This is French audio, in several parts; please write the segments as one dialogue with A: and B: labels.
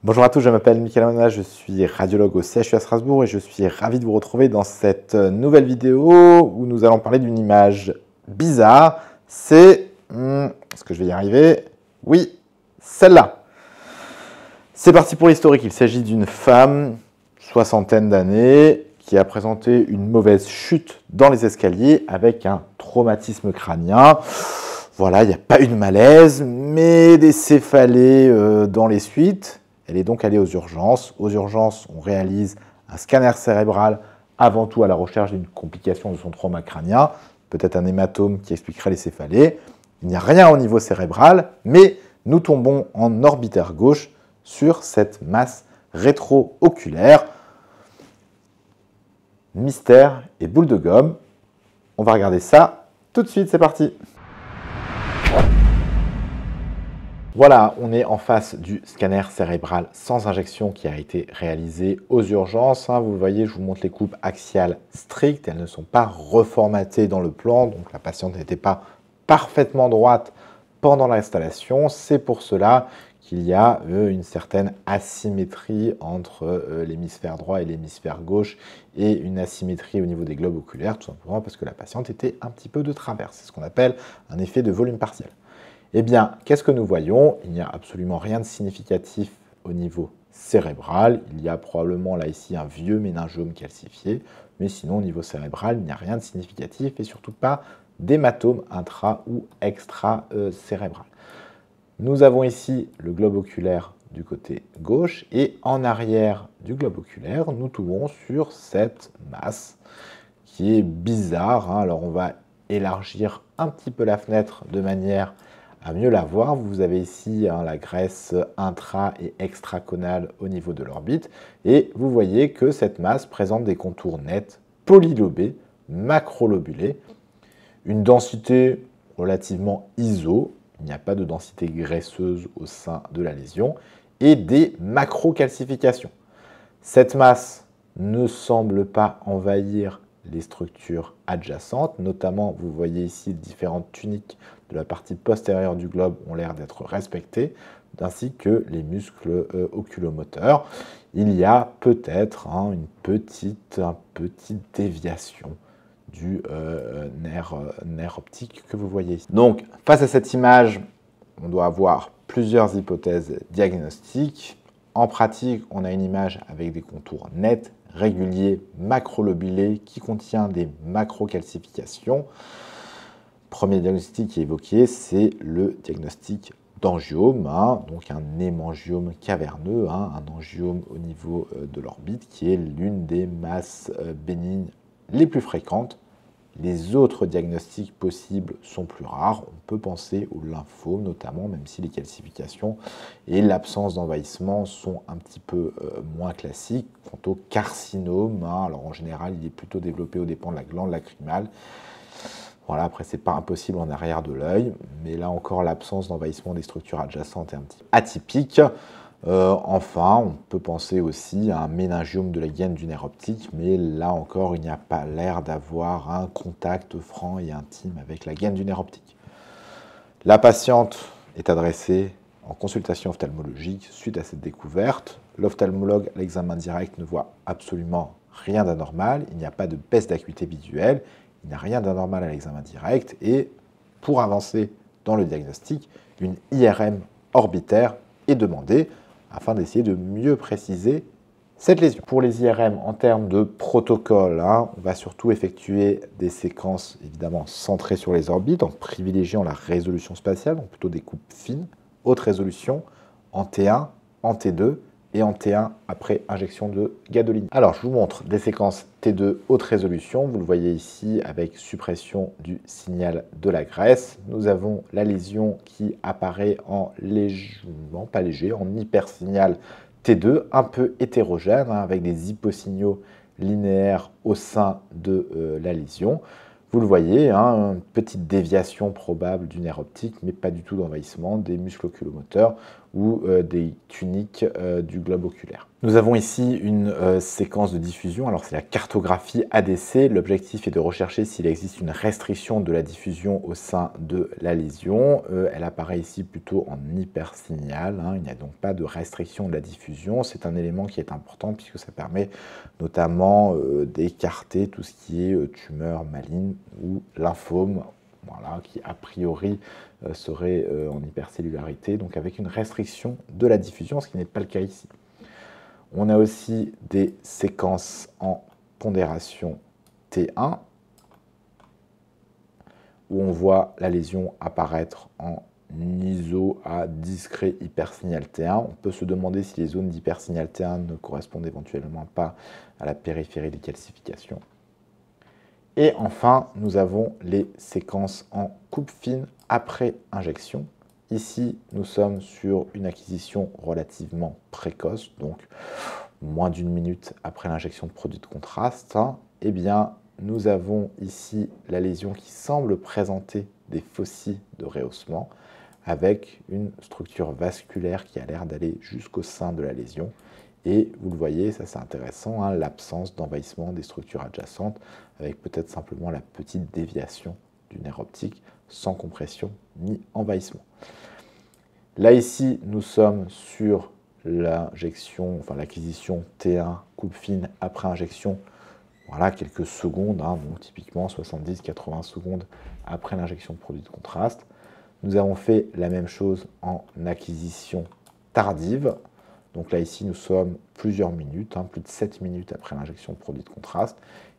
A: Bonjour à tous, je m'appelle Michael Amana, je suis radiologue au CHU à Strasbourg et je suis ravi de vous retrouver dans cette nouvelle vidéo où nous allons parler d'une image bizarre. C'est... est-ce que je vais y arriver? Oui, celle-là. C'est parti pour l'historique. Il s'agit d'une femme, soixantaine d'années, qui a présenté une mauvaise chute dans les escaliers avec un traumatisme crânien. Voilà, il n'y a pas eu de malaise, mais des céphalées dans les suites. Elle est donc allée aux urgences. Aux urgences, on réalise un scanner cérébral, avant tout à la recherche d'une complication de son trauma crânien, peut-être un hématome qui expliquerait les céphalées. Il n'y a rien au niveau cérébral, mais nous tombons en orbitaire gauche sur cette masse rétro-oculaire. Mystère et boule de gomme. On va regarder ça tout de suite, c'est parti. Voilà, on est en face du scanner cérébral sans injection qui a été réalisé aux urgences. Vous le voyez, je vous montre les coupes axiales strictes. Elles ne sont pas reformatées dans le plan, donc la patiente n'était pas parfaitement droite pendant l'installation. C'est pour cela qu'il y a une certaine asymétrie entre l'hémisphère droit et l'hémisphère gauche et une asymétrie au niveau des globes oculaires, tout simplement parce que la patiente était un petit peu de travers. C'est ce qu'on appelle un effet de volume partiel. Eh bien, qu'est-ce que nous voyons? Il n'y a absolument rien de significatif au niveau cérébral. Il y a probablement là ici un vieux méningiome calcifié, mais sinon au niveau cérébral, il n'y a rien de significatif et surtout pas d'hématome intra ou extra-cérébral. Nous avons ici le globe oculaire du côté gauche et en arrière du globe oculaire, nous tombons sur cette masse qui est bizarre. Alors on va élargir un petit peu la fenêtre de manière à mieux la voir. Vous avez ici la graisse intra- et extraconale au niveau de l'orbite et vous voyez que cette masse présente des contours nets, polylobés, macrolobulés, une densité relativement iso, il n'y a pas de densité graisseuse au sein de la lésion, et des macrocalcifications. Cette masse ne semble pas envahir les structures adjacentes, notamment vous voyez ici différentes tuniques de la partie postérieure du globe ont l'air d'être respectées, ainsi que les muscles oculomoteurs. Il y a peut-être une petite déviation du nerf optique que vous voyez ici. Donc, face à cette image, on doit avoir plusieurs hypothèses diagnostiques. En pratique, on a une image avec des contours nets, réguliers, macrolobulés, qui contient des macrocalcifications. Premier diagnostic qui est évoqué, c'est le diagnostic d'angiome, donc un hémangiome caverneux, un angiome au niveau de l'orbite, qui est l'une des masses bénignes les plus fréquentes. Les autres diagnostics possibles sont plus rares. On peut penser au lymphome notamment, même si les calcifications et l'absence d'envahissement sont un petit peu moins classiques. Quant au carcinome, alors en général, il est plutôt développé aux dépens de la glande lacrymale. Voilà, après, c'est pas impossible en arrière de l'œil, mais là encore, l'absence d'envahissement des structures adjacentes est un petit peu atypique. Enfin, on peut penser aussi à un méningiome de la gaine du nerf optique, mais là encore, il n'y a pas l'air d'avoir un contact franc et intime avec la gaine du nerf optique. La patiente est adressée en consultation ophtalmologique suite à cette découverte. L'ophtalmologue à l'examen direct ne voit absolument rien d'anormal, il n'y a pas de baisse d'acuité visuelle, il n'y a rien d'anormal à l'examen direct, et pour avancer dans le diagnostic, une IRM orbitaire est demandée, afin d'essayer de mieux préciser cette lésion. Pour les IRM, en termes de protocole, on va surtout effectuer des séquences évidemment centrées sur les orbites, en privilégiant la résolution spatiale, donc plutôt des coupes fines, haute résolution, en T1, en T2 et en T1 après injection de gadoline. Alors, je vous montre des séquences T2 haute résolution. Vous le voyez ici avec suppression du signal de la graisse. Nous avons la lésion qui apparaît en pas léger, en hypersignal T2, un peu hétérogène, avec des hyposignaux linéaires au sein de la lésion. Vous le voyez, une petite déviation probable du nerf optique, mais pas du tout d'envahissement des muscles oculomoteurs. ou des tuniques du globe oculaire. Nous avons ici une séquence de diffusion, alors c'est la cartographie ADC. L'objectif est de rechercher s'il existe une restriction de la diffusion au sein de la lésion. Elle apparaît ici plutôt en hypersignal, hein. Il n'y a donc pas de restriction de la diffusion. C'est un élément qui est important puisque ça permet notamment d'écarter tout ce qui est tumeur maligne ou lymphome, voilà, qui a priori serait en hypercellularité, donc avec une restriction de la diffusion, ce qui n'est pas le cas ici. On a aussi des séquences en pondération T1, où on voit la lésion apparaître en ISO à discret hypersignal T1. On peut se demander si les zones d'hypersignal T1 ne correspondent éventuellement pas à la périphérie des calcifications. Et enfin, nous avons les séquences en coupe fine après injection. Ici, nous sommes sur une acquisition relativement précoce, donc moins d'1 minute après l'injection de produit de contraste. Eh bien, nous avons ici la lésion qui semble présenter des fossies de rehaussement avec une structure vasculaire qui a l'air d'aller jusqu'au sein de la lésion. Et vous le voyez, ça c'est intéressant, hein, l'absence d'envahissement des structures adjacentes avec peut-être simplement la petite déviation du nerf optique sans compression ni envahissement. Là ici, nous sommes sur l'injection, enfin l'acquisition T1 coupe fine après injection. Voilà, quelques secondes, hein, donc typiquement 70-80 secondes après l'injection de produit de contraste. Nous avons fait la même chose en acquisition tardive. Donc là, ici, nous sommes plusieurs minutes, hein, plus de 7 minutes après l'injection de produit de contraste.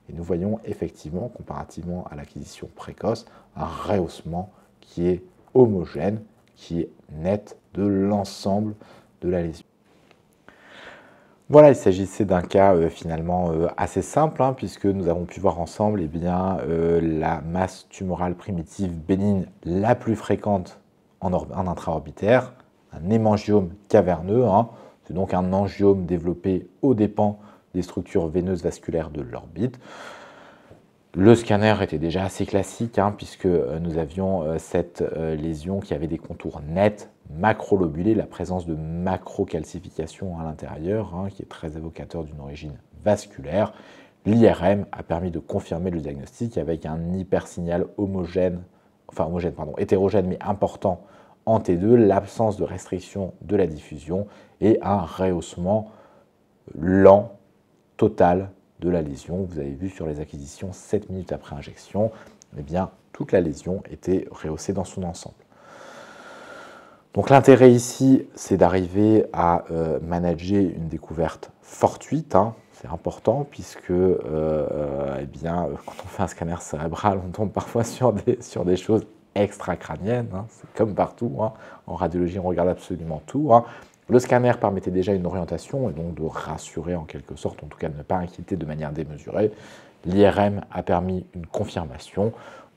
A: Et nous voyons effectivement, comparativement à l'acquisition précoce, un rehaussement qui est homogène, qui est net de l'ensemble de la lésion. Voilà, il s'agissait d'un cas finalement assez simple, hein, puisque nous avons pu voir ensemble eh bien, la masse tumorale primitive bénigne la plus fréquente en intraorbitaire, un hémangiome caverneux, hein. C'est donc un angiome développé aux dépens des structures veineuses vasculaires de l'orbite. Le scanner était déjà assez classique, hein, puisque nous avions cette lésion qui avait des contours nets, macrolobulés, la présence de macrocalcification à l'intérieur, hein, qui est très évocateur d'une origine vasculaire. L'IRM a permis de confirmer le diagnostic avec un hypersignal hétérogène mais important en T2, l'absence de restriction de la diffusion et un rehaussement lent, total de la lésion. Vous avez vu sur les acquisitions 7 minutes après injection, eh bien, toute la lésion était rehaussée dans son ensemble. Donc l'intérêt ici, c'est d'arriver à manager une découverte fortuite, hein. C'est important puisque eh bien, quand on fait un scanner cérébral, on tombe parfois sur des choses extracrâniennes, hein. C'est comme partout, hein. En radiologie, on regarde absolument tout, hein. Le scanner permettait déjà une orientation et donc de rassurer en quelque sorte, en tout cas de ne pas inquiéter de manière démesurée. L'IRM a permis une confirmation.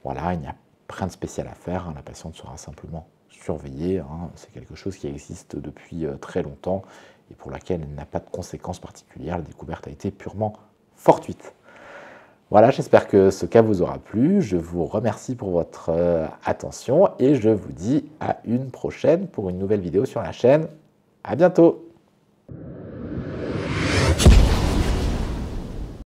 A: Voilà, il n'y a rien de spécial à faire, hein. La patiente sera simplement surveillée, hein. C'est quelque chose qui existe depuis très longtemps et pour laquelle elle n'a pas de conséquences particulières. La découverte a été purement fortuite. Voilà, j'espère que ce cas vous aura plu. Je vous remercie pour votre attention et je vous dis à une prochaine pour une nouvelle vidéo sur la chaîne. À bientôt!